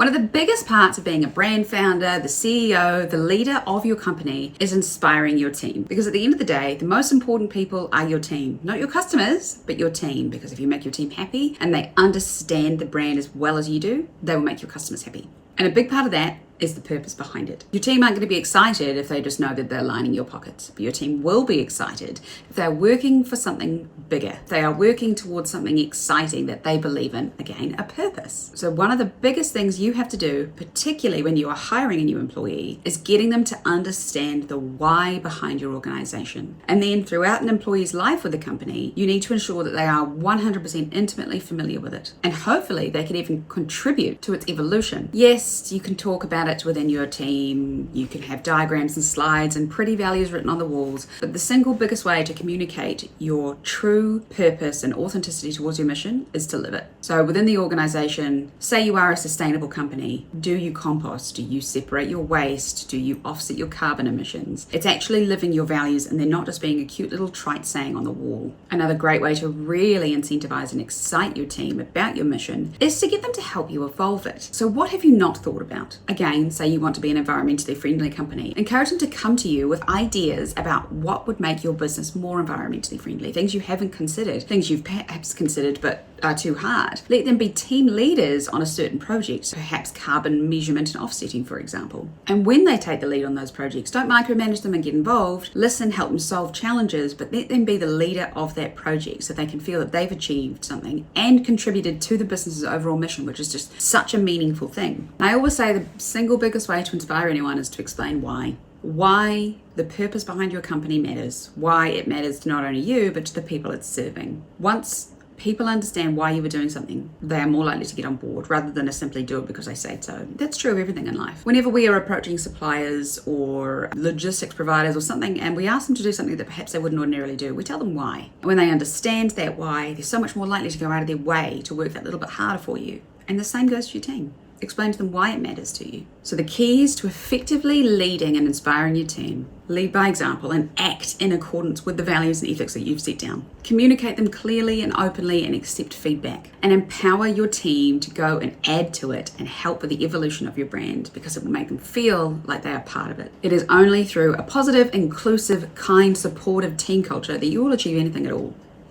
One of the biggest parts of being a brand founder, the CEO, the leader of your company is inspiring your team. Because at the end of the day, the most important people are your team, not your customers, but your team. Because if you make your team happy and they understand the brand as well as you do, they will make your customers happy. And a big part of that is the purpose behind it. Your team aren't going to be excited if they just know that they're lining your pockets. But your team will be excited if they're working for something bigger. If they are working towards something exciting that they believe in, again, a purpose. So one of the biggest things you have to do, particularly when you are hiring a new employee, is getting them to understand the why behind your organization. And then throughout an employee's life with the company, you need to ensure that they are 100% intimately familiar with it. And hopefully they can even contribute to its evolution. Yes, you can talk about it within your team. You can have diagrams and slides and pretty values written on the walls, but the single biggest way to communicate your true purpose and authenticity towards your mission is to live it. So within the organization, say you are a sustainable company, do you compost? Do you separate your waste? Do you offset your carbon emissions? It's actually living your values, and they're not just being a cute little trite saying on the wall. Another great way to really incentivize and excite your team about your mission is to get them to help you evolve it. So what have you not thought about? Again, say you want to be an environmentally friendly company, encourage them to come to you with ideas about what would make your business more environmentally friendly, things you haven't considered, things you've perhaps considered but are too hard. Let them be team leaders on a certain project, perhaps carbon measurement and offsetting, for example. And when they take the lead on those projects, don't micromanage them and get involved. Listen, help them solve challenges, but let them be the leader of that project so they can feel that they've achieved something and contributed to the business's overall mission, which is just such a meaningful thing. I always say the single biggest way to inspire anyone is to explain why. Why the purpose behind your company matters. Why it matters to not only you, but to the people it's serving. Once people understand why you were doing something, they are more likely to get on board rather than to simply do it because they say so. That's true of everything in life. Whenever we are approaching suppliers or logistics providers or something, and we ask them to do something that perhaps they wouldn't ordinarily do, we tell them why. And when they understand that why, they're so much more likely to go out of their way to work that little bit harder for you. And the same goes to your team. Explain to them why it matters to you. So the key is to effectively leading and inspiring your team. Lead by example and act in accordance with the values and ethics that you've set down. Communicate them clearly and openly and accept feedback. And empower your team to go and add to it and help with the evolution of your brand, because it will make them feel like they are part of it. It is only through a positive, inclusive, kind, supportive team culture that you will achieve anything at all.